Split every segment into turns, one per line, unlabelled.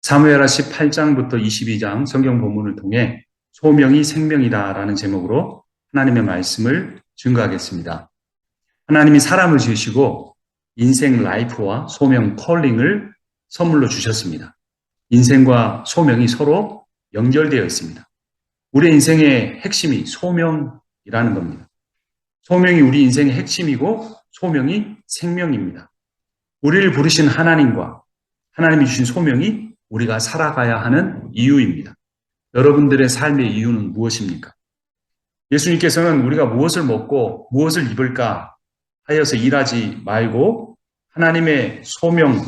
사무엘하 18장부터 22장 성경 본문을 통해 소명이 생명이다라는 제목으로 하나님의 말씀을 증거하겠습니다. 하나님이 사람을 지으시고 인생 라이프와 소명 콜링을 선물로 주셨습니다. 인생과 소명이 서로 연결되어 있습니다. 우리 인생의 핵심이 소명이라는 겁니다. 소명이 우리 인생의 핵심이고 소명이 생명입니다. 우리를 부르신 하나님과 하나님이 주신 소명이 우리가 살아가야 하는 이유입니다. 여러분들의 삶의 이유는 무엇입니까? 예수님께서는 우리가 무엇을 먹고 무엇을 입을까 하여서 일하지 말고 하나님의 소명,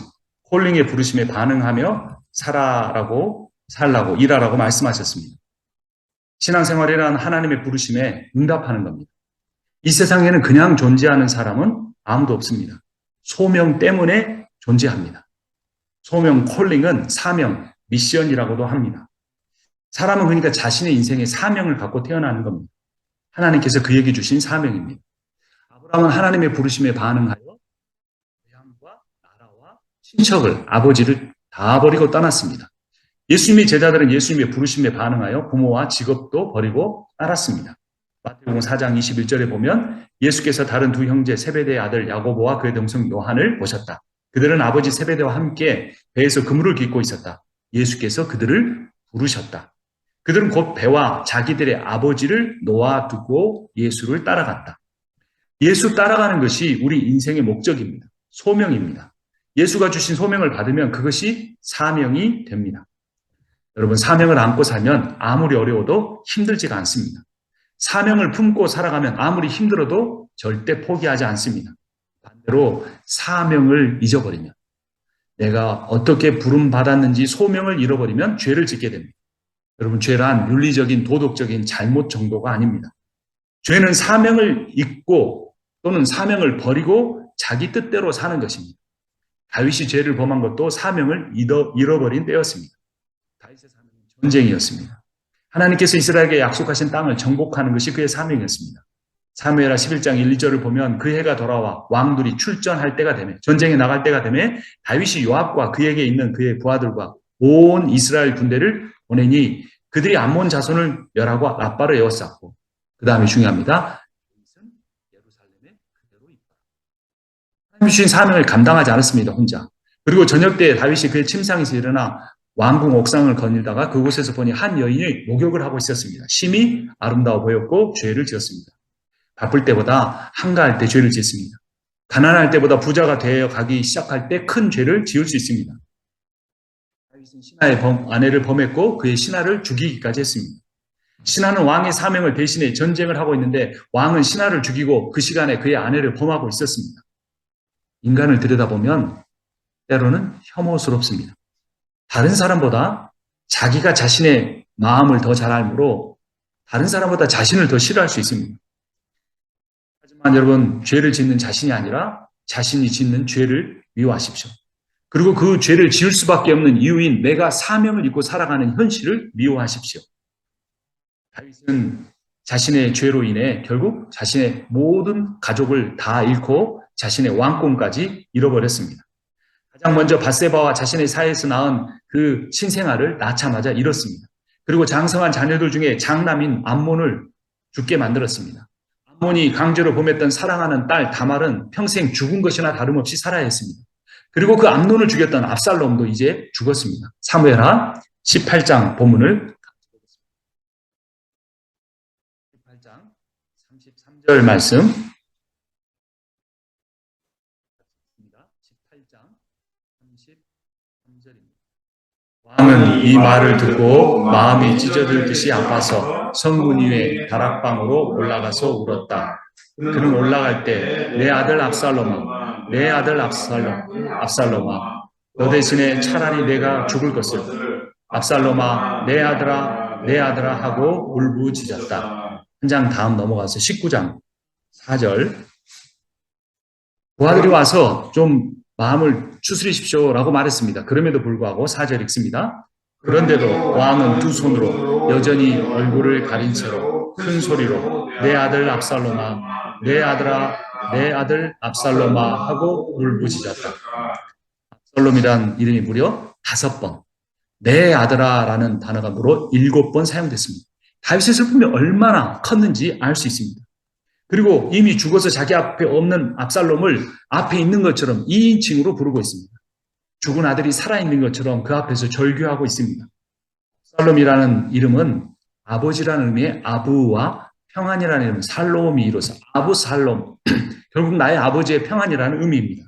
콜링의 부르심에 반응하며 살라고 일하라고 말씀하셨습니다. 신앙생활이란 하나님의 부르심에 응답하는 겁니다. 이 세상에는 그냥 존재하는 사람은 아무도 없습니다. 소명 때문에 존재합니다. 소명, 콜링은 사명, 미션이라고도 합니다. 사람은 그러니까 자신의 인생의 사명을 갖고 태어나는 겁니다. 하나님께서 그에게 주신 사명입니다. 아브라함은 하나님의 부르심에 반응하여 고향과 나라와 친척을, 아버지를 다 버리고 떠났습니다. 예수님의 제자들은 예수님의 부르심에 반응하여 부모와 직업도 버리고 따랐습니다. 마태복음 4장 21절에 보면 예수께서 다른 두 형제 세베대의 아들 야고보와 그의 동생 요한을 보셨다. 그들은 아버지 세베대와 함께 배에서 그물을 깃고 있었다. 예수께서 그들을 부르셨다. 그들은 곧 배와 자기들의 아버지를 놓아두고 예수를 따라갔다. 예수 따라가는 것이 우리 인생의 목적입니다. 소명입니다. 예수가 주신 소명을 받으면 그것이 사명이 됩니다. 여러분, 사명을 안고 살면 아무리 어려워도 힘들지가 않습니다. 사명을 품고 살아가면 아무리 힘들어도 절대 포기하지 않습니다. 반대로 사명을 잊어버리면, 내가 어떻게 부름받았는지 소명을 잃어버리면 죄를 짓게 됩니다. 여러분, 죄란 윤리적인 도덕적인 잘못 정도가 아닙니다. 죄는 사명을 잊고 또는 사명을 버리고 자기 뜻대로 사는 것입니다. 다윗이 죄를 범한 것도 사명을 잃어버린 때였습니다. 다윗의 사명은 전쟁이었습니다. 하나님께서 이스라엘에게 약속하신 땅을 정복하는 것이 그의 사명이었습니다. 사무엘하 11장 1, 2절을 보면 그 해가 돌아와 왕들이 출전할 때가 되매, 전쟁에 나갈 때가 되매 다윗이 요압과 그에게 있는 그의 부하들과 온 이스라엘 군대를 보내니 그들이 암몬 자손을 멸하고 라빠를 에워쌌고, 그 다음에 중요합니다. 예루살렘에 그대로 있다. 하나님이 주신 사명을 감당하지 않았습니다, 혼자. 그리고 저녁 때 다윗이 그의 침상에서 일어나 왕궁 옥상을 거닐다가 그곳에서 보니 한 여인이 목욕을 하고 있었습니다. 심히 아름다워 보였고 죄를 지었습니다. 바쁠 때보다 한가할 때 죄를 짓습니다. 가난할 때보다 부자가 되어 가기 시작할 때 큰 죄를 지을 수 있습니다. 다윗은 신하의 아내를 범했고 그의 신하를 죽이기까지 했습니다. 신하는 왕의 사명을 대신해 전쟁을 하고 있는데 왕은 신하를 죽이고 그 시간에 그의 아내를 범하고 있었습니다. 인간을 들여다보면 때로는 혐오스럽습니다. 다른 사람보다 자기가 자신의 마음을 더 잘 알므로 다른 사람보다 자신을 더 싫어할 수 있습니다. 하지만 여러분, 죄를 짓는 자신이 아니라 자신이 짓는 죄를 미워하십시오. 그리고 그 죄를 지을 수밖에 없는 이유인 내가 사명을 잊고 살아가는 현실을 미워하십시오. 다윗은 자신의 죄로 인해 결국 자신의 모든 가족을 다 잃고 자신의 왕권까지 잃어버렸습니다. 가장 먼저 밧세바와 자신의 사이에서 낳은 그 신생아를 낳자마자 잃었습니다. 그리고 장성한 자녀들 중에 장남인 암몬을 죽게 만들었습니다. 암몬이 강제로 범했던 사랑하는 딸 다말은 평생 죽은 것이나 다름없이 살아야 했습니다. 그리고 그 암논을 죽였던 압살롬도 이제 죽었습니다. 사무엘하 18장 본문을 18장 33절 말씀 18장 33절입니다. 왕은 이 말을 듣고 마음이 찢어들듯이 아파서 성문 위에 다락방으로 올라가서 울었다. 그는 올라갈 때 내 아들 압살롬아, 내 아들 압살롬아, 너 대신에 차라리 내가 죽을 것을, 압살롬아, 내 아들아 하고 울부짖었다. 한 장 다음 넘어가서 19장 4절. 부하들이 와서 좀 마음을 추스리십시오라고 말했습니다. 그럼에도 불구하고 4절 읽습니다. 그런데도 왕은 두 손으로 여전히 얼굴을 가린 채로 큰 소리로 내 아들 압살롬아, 내 아들 압살롬아 하고 울부짖었다. 압살롬이란 이름이 무려 5번. 내 아들아라는 단어가 무려 7번 사용됐습니다. 다윗의 슬픔이 얼마나 컸는지 알 수 있습니다. 그리고 이미 죽어서 자기 앞에 없는 압살롬을 앞에 있는 것처럼 2인칭으로 부르고 있습니다. 죽은 아들이 살아있는 것처럼 그 앞에서 절규하고 있습니다. 압살롬이라는 이름은 아버지라는 의미의 아부와 평안이라는 이름, 살롬이 이로써 아부살롬, 결국 나의 아버지의 평안이라는 의미입니다.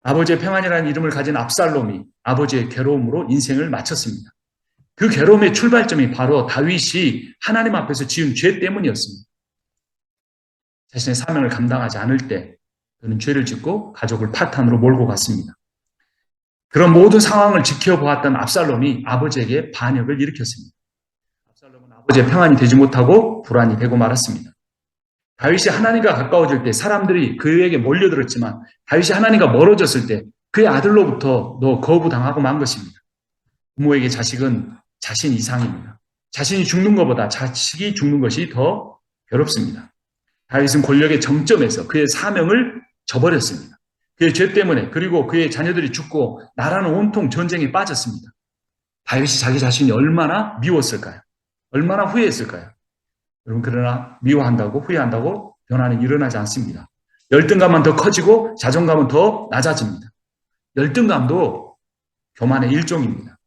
아버지의 평안이라는 이름을 가진 압살롬이 아버지의 괴로움으로 인생을 마쳤습니다. 그 괴로움의 출발점이 바로 다윗이 하나님 앞에서 지은 죄 때문이었습니다. 자신의 사명을 감당하지 않을 때 그는 죄를 짓고 가족을 파탄으로 몰고 갔습니다. 그런 모든 상황을 지켜보았던 압살롬이 아버지에게 반역을 일으켰습니다. 압살롬은 아버지의 평안이 되지 못하고 불안이 되고 말았습니다. 다윗이 하나님과 가까워질 때 사람들이 그에게 몰려들었지만 다윗이 하나님과 멀어졌을 때 그의 아들로부터 거부당하고 만 것입니다. 부모에게 자식은 자신 이상입니다. 자신이 죽는 것보다 자식이 죽는 것이 더 괴롭습니다. 다윗은 권력의 정점에서 그의 사명을 저버렸습니다. 그의 죄 때문에 그리고 그의 자녀들이 죽고 나라는 온통 전쟁에 빠졌습니다. 다윗이 자기 자신이 얼마나 미웠을까요? 얼마나 후회했을까요? 여러분, 그러나 미워한다고 후회한다고 변화는 일어나지 않습니다. 열등감은 더 커지고 자존감은 더 낮아집니다. 열등감도 교만의 일종입니다.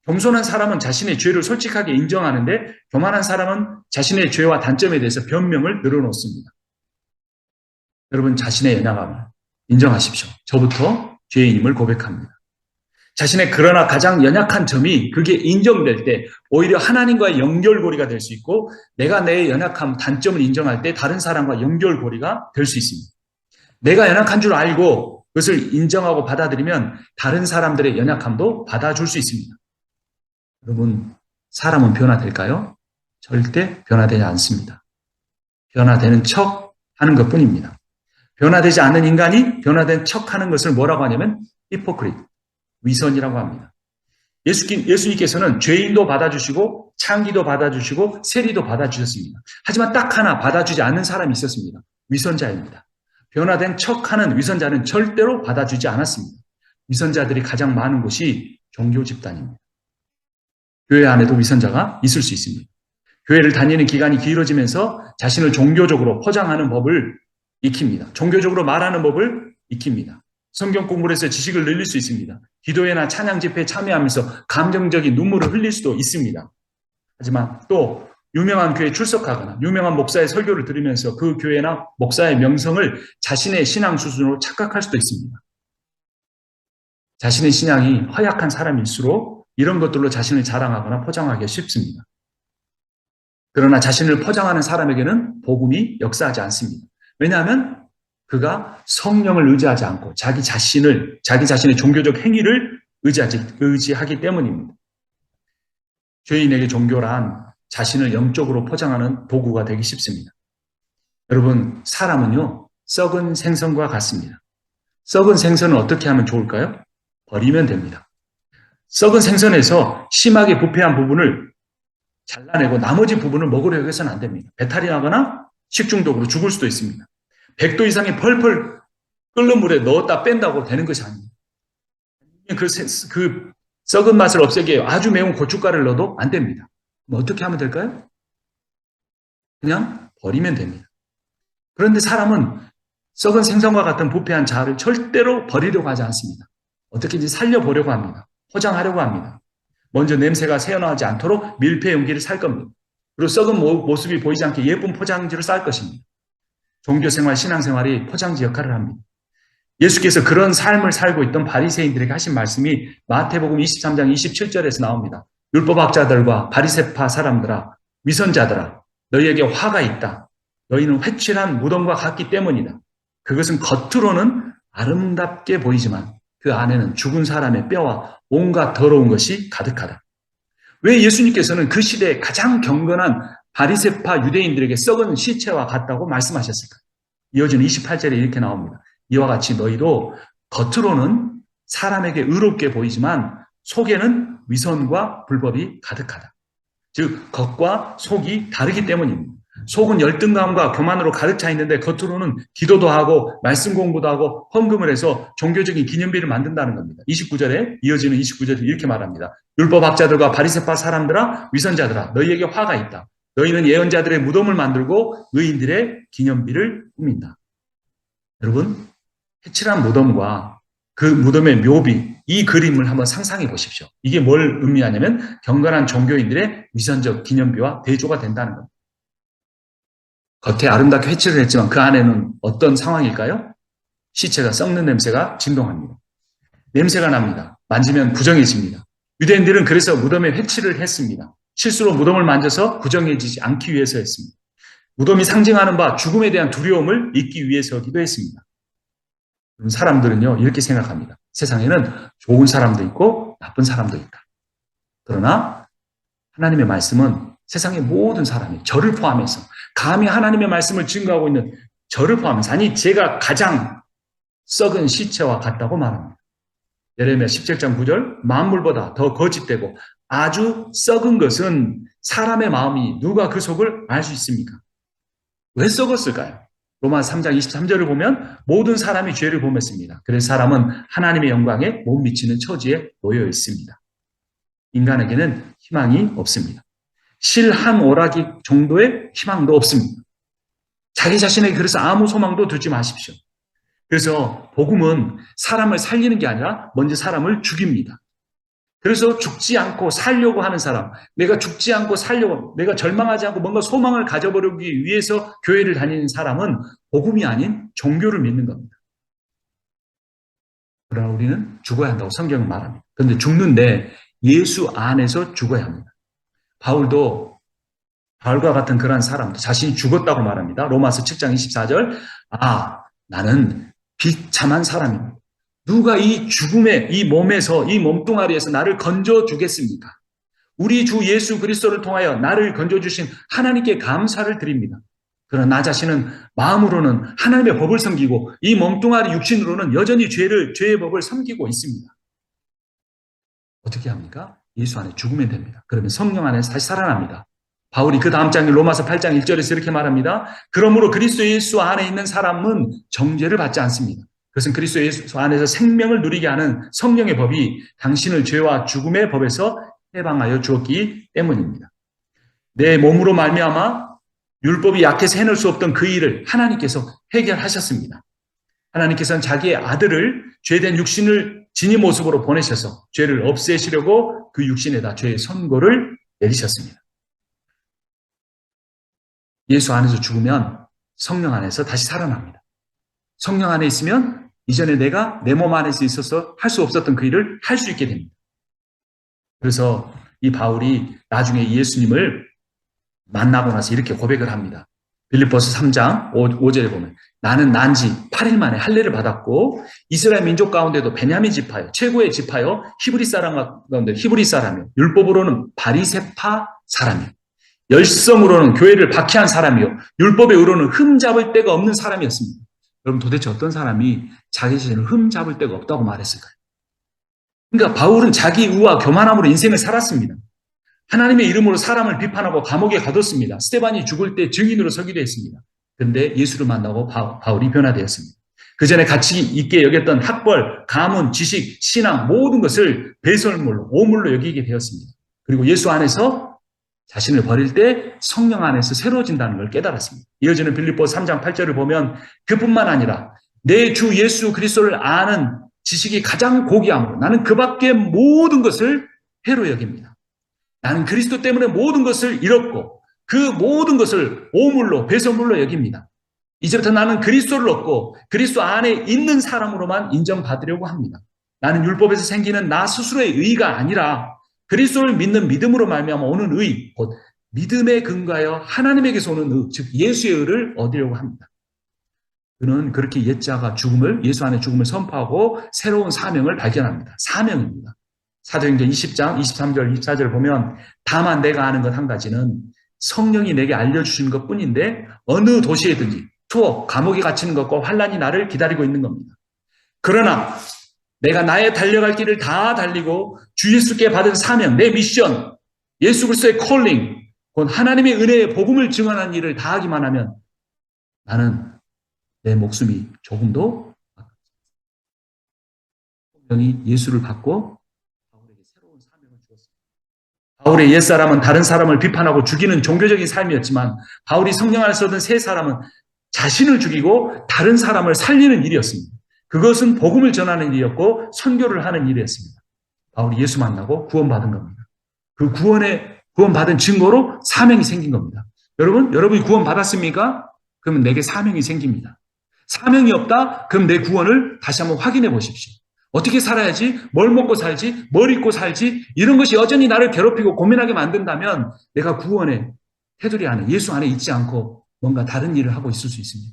겸손한 사람은 자신의 죄를 솔직하게 인정하는데 교만한 사람은 자신의 죄와 단점에 대해서 변명을 늘어놓습니다. 여러분, 자신의 연약함을 인정하십시오. 저부터 죄인임을 고백합니다. 자신의 그러나 가장 연약한 점이 그게 인정될 때 오히려 하나님과의 연결고리가 될 수 있고 내가 내 연약함, 단점을 인정할 때 다른 사람과 연결고리가 될 수 있습니다. 내가 연약한 줄 알고 그것을 인정하고 받아들이면 다른 사람들의 연약함도 받아줄 수 있습니다. 여러분, 사람은 변화될까요? 절대 변화되지 않습니다. 변화되는 척 하는 것뿐입니다. 변화되지 않는 인간이 변화된 척 하는 것을 뭐라고 하냐면 히포크리트, 위선이라고 합니다. 예수님께서는 죄인도 받아주시고 창기도 받아주시고 세리도 받아주셨습니다. 하지만 딱 하나 받아주지 않는 사람이 있었습니다. 위선자입니다. 변화된 척하는 위선자는 절대로 받아주지 않았습니다. 위선자들이 가장 많은 곳이 종교 집단입니다. 교회 안에도 위선자가 있을 수 있습니다. 교회를 다니는 기간이 길어지면서 자신을 종교적으로 포장하는 법을 익힙니다. 종교적으로 말하는 법을 익힙니다. 성경 공부를 해서 지식을 늘릴 수 있습니다. 기도회나 찬양 집회에 참여하면서 감정적인 눈물을 흘릴 수도 있습니다. 하지만 또 유명한 교회에 출석하거나 유명한 목사의 설교를 들으면서 그 교회나 목사의 명성을 자신의 신앙 수준으로 착각할 수도 있습니다. 자신의 신앙이 허약한 사람일수록 이런 것들로 자신을 자랑하거나 포장하기가 쉽습니다. 그러나 자신을 포장하는 사람에게는 복음이 역사하지 않습니다. 왜냐하면 그가 성령을 의지하지 않고 자기 자신의 종교적 행위를 의지하기 때문입니다. 죄인에게 종교란 자신을 영적으로 포장하는 도구가 되기 쉽습니다. 여러분, 사람은요, 썩은 생선과 같습니다. 썩은 생선은 어떻게 하면 좋을까요? 버리면 됩니다. 썩은 생선에서 심하게 부패한 부분을 잘라내고 나머지 부분을 먹으려고 해서는 안 됩니다. 배탈이 나거나 식중독으로 죽을 수도 있습니다. 100도 이상의 펄펄 끓는 물에 넣었다 뺀다고 되는 것이 아닙니다. 그 썩은 맛을 없애기 위해 아주 매운 고춧가루를 넣어도 안 됩니다. 그럼 어떻게 하면 될까요? 그냥 버리면 됩니다. 그런데 사람은 썩은 생선과 같은 부패한 자아를 절대로 버리려고 하지 않습니다. 어떻게든지 살려보려고 합니다. 포장하려고 합니다. 먼저 냄새가 새어나오지 않도록 밀폐 용기를 살 겁니다. 그리고 썩은 모습이 보이지 않게 예쁜 포장지를 쌀 것입니다. 종교생활, 신앙생활이 포장지 역할을 합니다. 예수께서 그런 삶을 살고 있던 바리새인들에게 하신 말씀이 마태복음 23장 27절에서 나옵니다. 율법학자들과 바리새파 사람들아, 위선자들아, 너희에게 화가 있다. 너희는 회칠한 무덤과 같기 때문이다. 그것은 겉으로는 아름답게 보이지만 그 안에는 죽은 사람의 뼈와 온갖 더러운 것이 가득하다. 왜 예수님께서는 그 시대에 가장 경건한 바리새파 유대인들에게 썩은 시체와 같다고 말씀하셨을까요? 이어지는 28절에 이렇게 나옵니다. 이와 같이 너희도 겉으로는 사람에게 의롭게 보이지만 속에는 위선과 불법이 가득하다. 즉 겉과 속이 다르기 때문입니다. 속은 열등감과 교만으로 가득 차 있는데 겉으로는 기도도 하고 말씀 공부도 하고 헌금을 해서 종교적인 기념비를 만든다는 겁니다. 29절에 이어지는 29절에 이렇게 말합니다. 율법학자들과 바리새파 사람들아 위선자들아 너희에게 화가 있다. 너희는 예언자들의 무덤을 만들고 의인들의 기념비를 꾸민다. 여러분, 해칠한 무덤과 그 무덤의 묘비, 이 그림을 한번 상상해 보십시오. 이게 뭘 의미하냐면 경건한 종교인들의 위선적 기념비와 대조가 된다는 겁니다. 겉에 아름답게 회칠을 했지만 그 안에는 어떤 상황일까요? 시체가 썩는 냄새가 진동합니다. 냄새가 납니다. 만지면 부정해집니다. 유대인들은 그래서 무덤에 회칠을 했습니다. 실수로 무덤을 만져서 부정해지지 않기 위해서였습니다. 무덤이 상징하는 바 죽음에 대한 두려움을 잊기 위해서기도 했습니다. 사람들은요 이렇게 생각합니다. 세상에는 좋은 사람도 있고 나쁜 사람도 있다. 그러나 하나님의 말씀은 세상의 모든 사람이 저를 포함해서 감히 하나님의 말씀을 증거하고 있는 저를 포함해서 아니 제가 가장 썩은 시체와 같다고 말합니다. 예레미야 17장 9절 만물보다 더 거짓되고 아주 썩은 것은 사람의 마음이 누가 그 속을 알 수 있습니까? 왜 썩었을까요? 로마서 3장 23절을 보면 모든 사람이 죄를 범했습니다. 그래서 사람은 하나님의 영광에 못 미치는 처지에 놓여 있습니다. 인간에게는 희망이 없습니다. 실 한 오라기 정도의 희망도 없습니다. 자기 자신에게 그래서 아무 소망도 두지 마십시오. 그래서 복음은 사람을 살리는 게 아니라 먼저 사람을 죽입니다. 그래서 죽지 않고 살려고 하는 사람, 내가 죽지 않고 살려고, 내가 절망하지 않고 뭔가 소망을 가져보려기 위해서 교회를 다니는 사람은 복음이 아닌 종교를 믿는 겁니다. 그러나 우리는 죽어야 한다고 성경은 말합니다. 그런데 죽는데 예수 안에서 죽어야 합니다. 바울과 같은 그러한 사람도 자신이 죽었다고 말합니다. 로마서 7장 24절, 나는 비참한 사람입니다. 누가 이 죽음의 이 몸에서 이 몸뚱아리에서 나를 건져주겠습니까? 우리 주 예수 그리스도를 통하여 나를 건져주신 하나님께 감사를 드립니다. 그러나 나 자신은 마음으로는 하나님의 법을 섬기고 이 몸뚱아리 육신으로는 여전히 죄의 법을 섬기고 있습니다. 어떻게 합니까? 예수 안에 죽으면 됩니다. 그러면 성령 안에서 다시 살아납니다. 바울이 그 다음 장인 로마서 8장 1절에서 이렇게 말합니다. 그러므로 그리스도 예수 안에 있는 사람은 정죄를 받지 않습니다. 그것은 그리스도 예수 안에서 생명을 누리게 하는 성령의 법이 당신을 죄와 죽음의 법에서 해방하여 주었기 때문입니다. 내 몸으로 말미암아 율법이 약해서 해낼 수 없던 그 일을 하나님께서 해결하셨습니다. 하나님께서는 자기의 아들을 죄된 육신을 진의 모습으로 보내셔서 죄를 없애시려고 그 육신에다 죄의 선고를 내리셨습니다. 예수 안에서 죽으면 성령 안에서 다시 살아납니다. 성령 안에 있으면 이전에 내가 내 몸 안에서 있어서 할 수 없었던 그 일을 할 수 있게 됩니다. 그래서 이 바울이 나중에 예수님을 만나고 나서 이렇게 고백을 합니다. 빌립보서 3장 5절에 보면 나는 난지 8일 만에 할례를 받았고 이스라엘 민족 가운데도 베냐민 지파요 최고의 지파요 히브리 사람 가운데 히브리 사람이요 율법으로는 바리새파 사람이요 열성으로는 교회를 박해한 사람이요 율법의 의로는 흠잡을 데가 없는 사람이었습니다. 여러분 도대체 어떤 사람이 자기 자신을 흠잡을 데가 없다고 말했을까요? 그러니까 바울은 자기 의와 교만함으로 인생을 살았습니다. 하나님의 이름으로 사람을 비판하고 감옥에 가뒀습니다. 스데반이 죽을 때 증인으로 서기도 했습니다. 그런데 예수를 만나고 바울이 변화되었습니다. 그 전에 가치 있게 여겼던 학벌, 가문, 지식, 신앙 모든 것을 배설물로, 오물로 여기게 되었습니다. 그리고 예수 안에서 자신을 버릴 때 성령 안에서 새로워진다는 걸 깨달았습니다. 이어지는 빌립보서 3장 8절을 보면 그뿐만 아니라 내 주 예수 그리스도를 아는 지식이 가장 고귀함으로 나는 그 밖의 모든 것을 해로 여깁니다. 나는 그리스도 때문에 모든 것을 잃었고 그 모든 것을 오물로 배설물로 여깁니다. 이제부터 나는 그리스도를 얻고 그리스도 안에 있는 사람으로만 인정받으려고 합니다. 나는 율법에서 생기는 나 스스로의 의가 아니라 그리스도를 믿는 믿음으로 말미암아 오는 의, 곧 믿음에 근거하여 하나님에게서 오는 의, 즉 예수의 의를 얻으려고 합니다. 그는 그렇게 옛자가 예수 안에 죽음을 선포하고 새로운 사명을 발견합니다. 사명입니다. 사도행전 20장 23절 24절 보면 다만 내가 아는 것 한 가지는 성령이 내게 알려주신 것뿐인데 어느 도시에든지 투옥, 감옥에 갇히는 것과 환난이 나를 기다리고 있는 겁니다. 그러나 내가 나의 달려갈 길을 다 달리고 주 예수께 받은 사명, 내 미션, 예수 그리스도의 콜링, 곧 하나님의 은혜의 복음을 증언하는 일을 다하기만 하면 나는 내 목숨이 조금도 분명히 예수를 받고 바울에게 새로운 사명을 주었습니다. 바울의 옛사람은 다른 사람을 비판하고 죽이는 종교적인 삶이었지만 바울이 성령 안에서 얻은 새 사람은 자신을 죽이고 다른 사람을 살리는 일이었습니다. 그것은 복음을 전하는 일이었고 선교를 하는 일이었습니다. 바울이 예수 만나고 구원받은 겁니다. 그 구원받은 증거로 사명이 생긴 겁니다. 여러분이 구원받았습니까? 그러면 내게 사명이 생깁니다. 사명이 없다? 그럼 내 구원을 다시 한번 확인해 보십시오. 어떻게 살아야지? 뭘 먹고 살지? 뭘 입고 살지? 이런 것이 여전히 나를 괴롭히고 고민하게 만든다면 내가 구원의 테두리 안에, 예수 안에 있지 않고 뭔가 다른 일을 하고 있을 수 있습니다.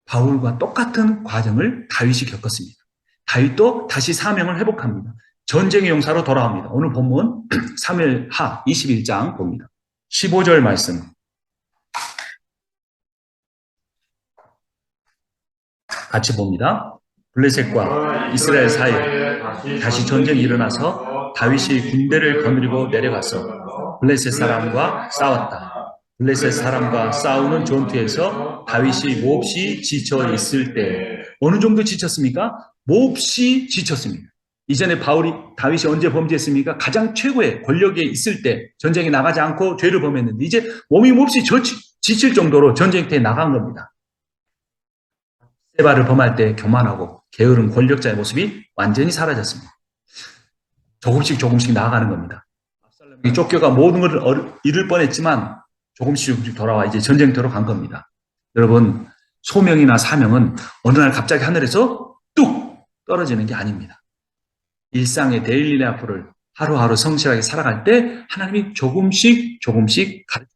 바울과 똑같은 과정을 다윗이 겪었습니다. 다윗도 다시 사명을 회복합니다. 전쟁의 용사로 돌아옵니다. 오늘 본문 사무엘하 21장 봅니다. 15절 말씀. 같이 봅니다. 블레셋과 이스라엘 사이에 다시 전쟁이 일어나서 다윗이 군대를 거느리고 내려가서 블레셋 사람과 싸웠다. 블레셋 사람과 싸우는 전투에서 다윗이 몹시 지쳐 있을 때 어느 정도 지쳤습니까? 몹시 지쳤습니다. 이전에 다윗이 언제 범죄했습니까? 가장 최고의 권력에 있을 때 전쟁에 나가지 않고 죄를 범했는데 이제 몸이 몹시 지칠 정도로 전쟁터에 나간 겁니다. 세바를 범할 때 교만하고 게으른 권력자의 모습이 완전히 사라졌습니다. 조금씩 나아가는 겁니다. 압살롬이 쫓겨가 모든 것을 잃을 뻔했지만 조금씩 돌아와 이제 전쟁터로 간 겁니다. 여러분, 소명이나 사명은 어느 날 갑자기 하늘에서 뚝 떨어지는 게 아닙니다. 일상의 데일리 라이프를 하루하루 성실하게 살아갈 때 하나님이 조금씩 가르쳐주십니다.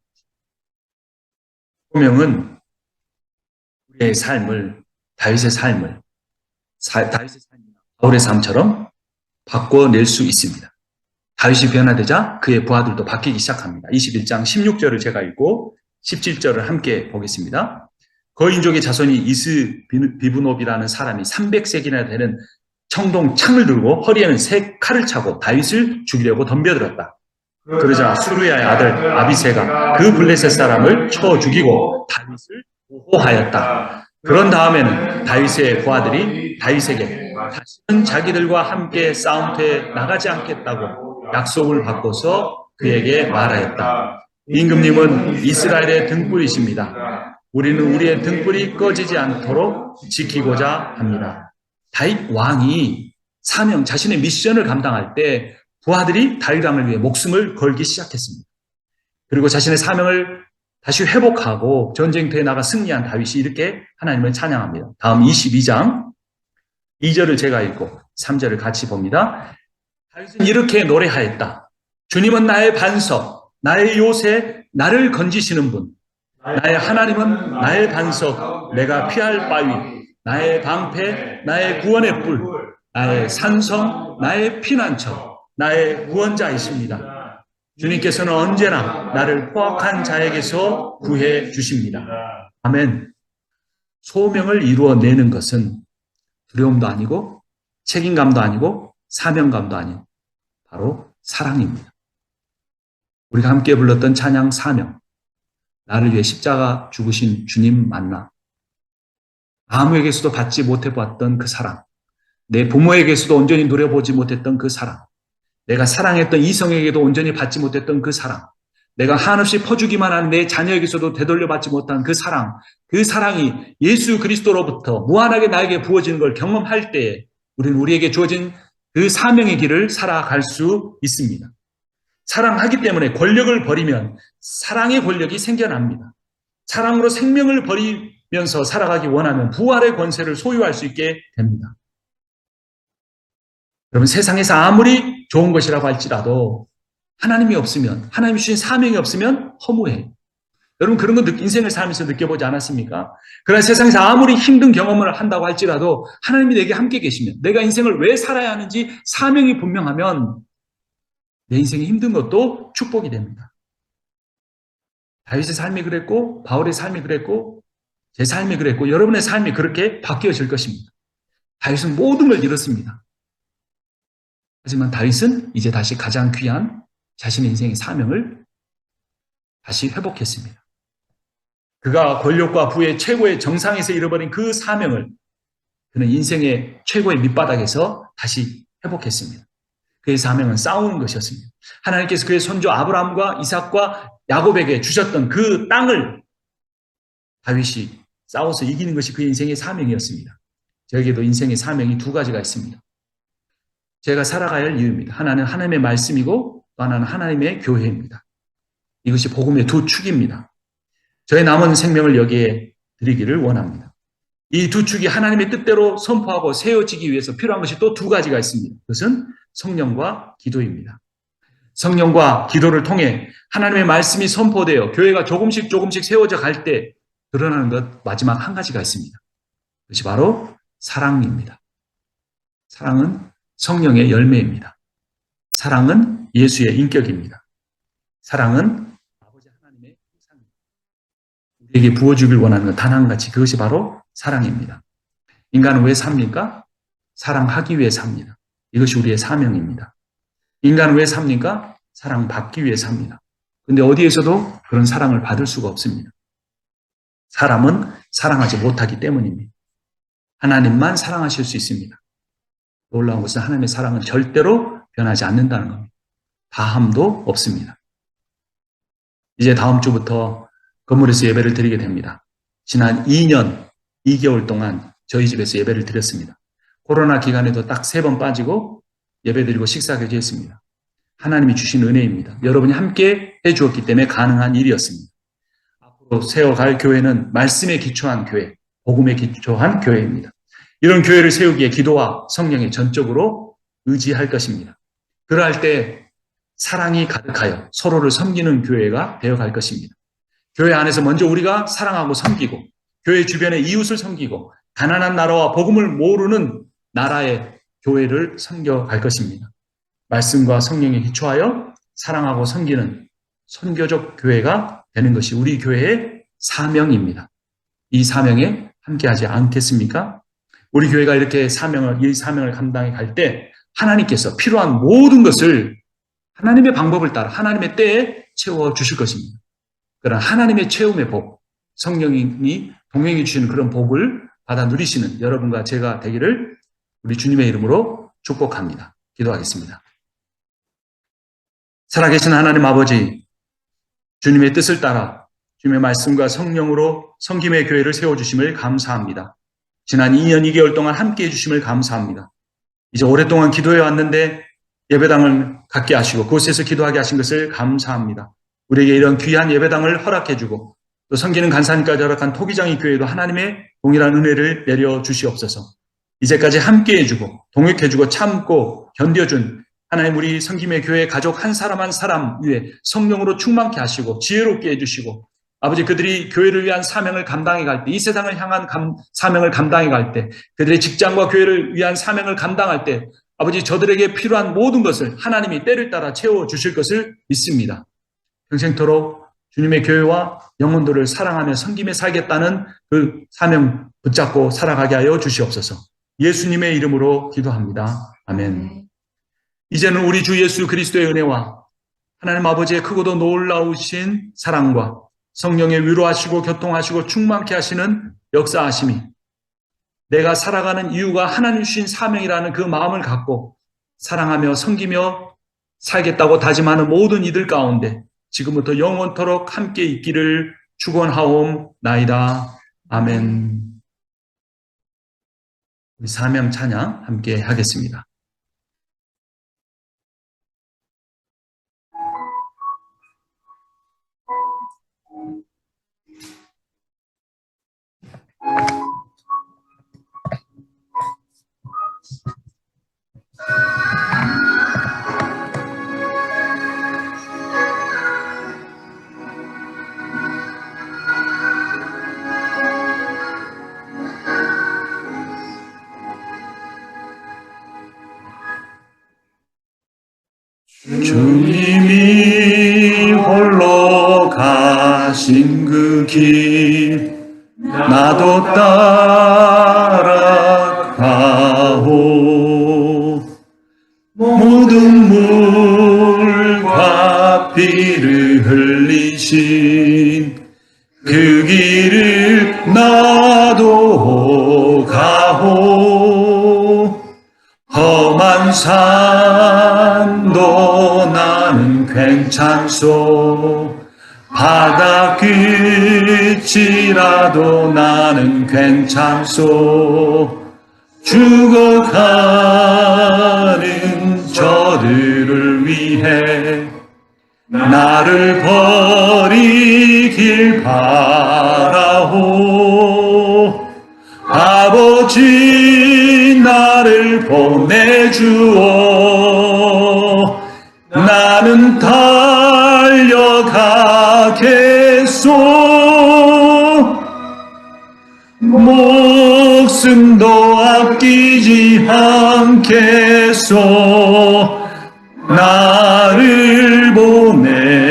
소명은 우리의 삶을, 다윗의 삶을, 바울의 삶처럼 바꿔낼 수 있습니다. 다윗이 변화되자 그의 부하들도 바뀌기 시작합니다. 21장 16절을 제가 읽고 17절을 함께 보겠습니다. 거인족의 자손이 이스비브노비라는 사람이 300색이나 되는 청동 창을 들고 허리에는 새 칼을 차고 다윗을 죽이려고 덤벼들었다. 그러자 수르야의 아들 아비새가 그 블레셋 사람을 쳐 죽이고 다윗을 보호하였다. 그런 다음에는 다윗의 부하들이 다윗에게 다시는 자기들과 함께 싸움터에 나가지 않겠다고 약속을 바꿔서 그에게 말하였다. 임금님은 이스라엘의 등불이십니다. 우리는 우리의 등불이 꺼지지 않도록 지키고자 합니다. 다윗 왕이 자신의 미션을 감당할 때 부하들이 다윗 왕을 위해 목숨을 걸기 시작했습니다. 그리고 자신의 사명을 다시 회복하고 전쟁터에 나가 승리한 다윗이 이렇게 하나님을 찬양합니다. 다음 22장 2절을 제가 읽고 3절을 같이 봅니다. 다윗은 이렇게 노래하였다. 주님은 나의 반석, 나의 요새, 나를 건지시는 분. 나의 하나님은 나의 반석, 내가 피할 바위, 나의 방패, 나의 구원의 뿔, 나의 산성, 나의 피난처, 나의 구원자이십니다. 주님께서는 언제나 나를 포악한 자에게서 구해 주십니다. 아멘. 소명을 이루어내는 것은 두려움도 아니고 책임감도 아니고 사명감도 아닌 바로 사랑입니다. 우리가 함께 불렀던 찬양 사명, 나를 위해 십자가 죽으신 주님 만나 아무에게서도 받지 못해봤던 그 사랑, 내 부모에게서도 온전히 누려보지 못했던 그 사랑, 내가 사랑했던 이성에게도 온전히 받지 못했던 그 사랑, 내가 한없이 퍼주기만 한 내 자녀에게서도 되돌려받지 못한 그 사랑, 그 사랑이 예수 그리스도로부터 무한하게 나에게 부어지는 걸 경험할 때에 우리는 우리에게 주어진 그 사명의 길을 살아갈 수 있습니다. 사랑하기 때문에 권력을 버리면 사랑의 권력이 생겨납니다. 사랑으로 생명을 버리면서 살아가기 원하면 부활의 권세를 소유할 수 있게 됩니다. 여러분, 세상에서 아무리 좋은 것이라고 할지라도 하나님이 없으면, 하나님이 주신 사명이 없으면 허무해요. 여러분, 그런 건 인생을 살면서 느껴보지 않았습니까? 그러나 세상에서 아무리 힘든 경험을 한다고 할지라도 하나님이 내게 함께 계시면, 내가 인생을 왜 살아야 하는지 사명이 분명하면 내 인생이 힘든 것도 축복이 됩니다. 다윗의 삶이 그랬고, 바울의 삶이 그랬고, 제 삶이 그랬고, 여러분의 삶이 그렇게 바뀌어질 것입니다. 다윗은 모든 걸 잃었습니다. 하지만 다윗은 이제 다시 가장 귀한 자신의 인생의 사명을 다시 회복했습니다. 그가 권력과 부의 최고의 정상에서 잃어버린 그 사명을 그는 인생의 최고의 밑바닥에서 다시 회복했습니다. 그의 사명은 싸우는 것이었습니다. 하나님께서 그의 손주 아브라함과 이삭과 야곱에게 주셨던 그 땅을 다윗이 싸워서 이기는 것이 그의 인생의 사명이었습니다. 저에게도 인생의 사명이 두 가지가 있습니다. 제가 살아가야 할 이유입니다. 하나는 하나님의 말씀이고 또 하나는 하나님의 교회입니다. 이것이 복음의 두 축입니다. 저의 남은 생명을 여기에 드리기를 원합니다. 이 두 축이 하나님의 뜻대로 선포하고 세워지기 위해서 필요한 것이 또 두 가지가 있습니다. 그것은 성령과 기도입니다. 성령과 기도를 통해 하나님의 말씀이 선포되어 교회가 조금씩 세워져 갈 때 드러나는 것 마지막 한 가지가 있습니다. 그것이 바로 사랑입니다. 사랑은 성령의 열매입니다. 사랑은 예수의 인격입니다. 사랑은 아버지 하나님의 형상입니다. 우리에게 부어주길 원하는 것 단 한 가지, 그것이 바로 사랑입니다. 인간은 왜 삽니까? 사랑하기 위해 삽니다. 이것이 우리의 사명입니다. 인간은 왜 삽니까? 사랑받기 위해 삽니다. 그런데 어디에서도 그런 사랑을 받을 수가 없습니다. 사람은 사랑하지 못하기 때문입니다. 하나님만 사랑하실 수 있습니다. 놀라운 것은 하나님의 사랑은 절대로 변하지 않는다는 겁니다. 다함도 없습니다. 이제 다음 주부터 건물에서 예배를 드리게 됩니다. 지난 2년 2개월 동안 저희 집에서 예배를 드렸습니다. 코로나 기간에도 딱 3번 빠지고 예배 드리고 식사 교제했습니다. 하나님이 주신 은혜입니다. 여러분이 함께 해주었기 때문에 가능한 일이었습니다. 앞으로 세워갈 교회는 말씀에 기초한 교회, 복음에 기초한 교회입니다. 이런 교회를 세우기에 기도와 성령에 전적으로 의지할 것입니다. 그러할 때 사랑이 가득하여 서로를 섬기는 교회가 되어갈 것입니다. 교회 안에서 먼저 우리가 사랑하고 섬기고 교회 주변의 이웃을 섬기고 가난한 나라와 복음을 모르는 나라의 교회를 섬겨갈 것입니다. 말씀과 성령에 기초하여 사랑하고 섬기는 선교적 교회가 되는 것이 우리 교회의 사명입니다. 이 사명에 함께하지 않겠습니까? 우리 교회가 이렇게 이 사명을 감당해 갈 때 하나님께서 필요한 모든 것을 하나님의 방법을 따라 하나님의 때에 채워주실 것입니다. 그러나 하나님의 채움의 복, 성령이 동행해 주시는 그런 복을 받아 누리시는 여러분과 제가 되기를 우리 주님의 이름으로 축복합니다. 기도하겠습니다. 살아계신 하나님 아버지, 주님의 뜻을 따라 주님의 말씀과 성령으로 성김의 교회를 세워주심을 감사합니다. 지난 2년 2개월 동안 함께해 주심을 감사합니다. 이제 오랫동안 기도해 왔는데 예배당을 갖게 하시고 그곳에서 기도하게 하신 것을 감사합니다. 우리에게 이런 귀한 예배당을 허락해 주고 또 섬기는 간사님까지 허락한 토기장이 교회도 하나님의 동일한 은혜를 내려 주시옵소서. 이제까지 함께해 주고 동역해 주고 참고 견뎌준 하나님 우리 성김의 교회 가족 한 사람 한 사람 위에 성령으로 충만케 하시고 지혜롭게 해주시고 아버지 그들이 교회를 위한 사명을 감당해 갈 때 이 세상을 향한 사명을 감당해 갈 때 그들의 직장과 교회를 위한 사명을 감당할 때 아버지 저들에게 필요한 모든 것을 하나님이 때를 따라 채워주실 것을 믿습니다. 평생토록 주님의 교회와 영혼들을 사랑하며 섬김에 살겠다는 그 사명 붙잡고 살아가게 하여 주시옵소서. 예수님의 이름으로 기도합니다. 아멘. 이제는 우리 주 예수 그리스도의 은혜와 하나님 아버지의 크고도 놀라우신 사랑과 성령의 위로하시고 교통하시고 충만케 하시는 역사하심이 내가 살아가는 이유가 하나님 주신 사명이라는 그 마음을 갖고 사랑하며 섬기며 살겠다고 다짐하는 모든 이들 가운데 지금부터 영원토록 함께 있기를 축원하옵나이다. 아멘. 우리 사명 찬양 함께 하겠습니다. 주님이 홀로 가신 그 길 나도 따라가오 모든 물과 피를 흘리신 그 길을 나도 가고 험한 산도 나는 괜찮소 바다 끝이라도 나는 괜찮소 죽어가는 저들을 위해 나를 버리길 바라오 아버지 나를 보내주오 나는 달려가겠소 목숨도 아끼지 않겠소 나를 보내주오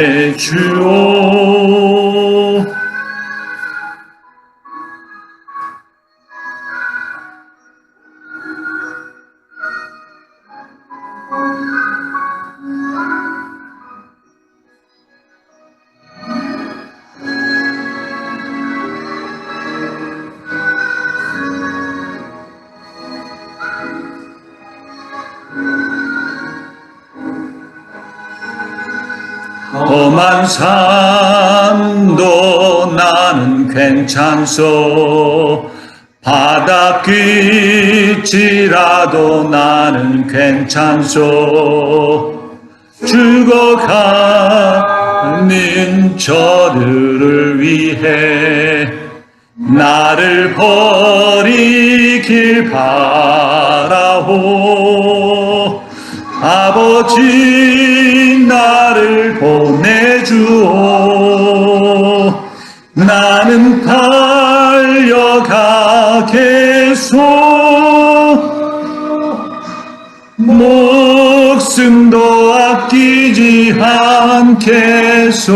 험한 산도 나는 괜찮소 바다 끝이라도 나는 괜찮소 죽어가는 저들을 위해 나를 버리길 바라오 아버지 나를 보내주오 나는 달려가겠소 목숨도 아끼지 않겠소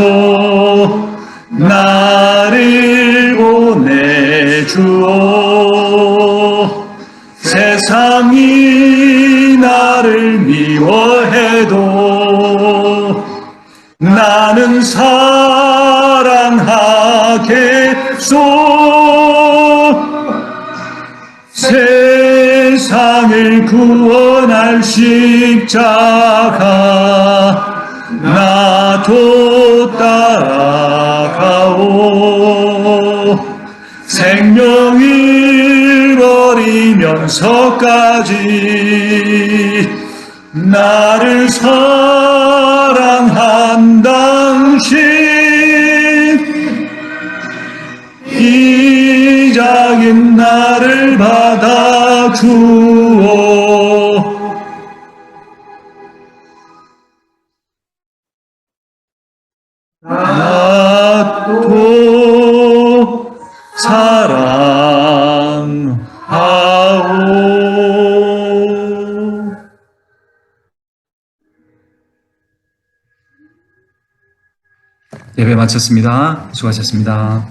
나를 보내주오 세상이 나를 미워해도 나는 사랑하겠소 세상을 구원할 십자가 나도 따라가오 생명을 버리면서까지 나를 사랑한 당신 이 작은 나를 받아주오 나도 사랑하오 예배 마쳤습니다. 수고하셨습니다.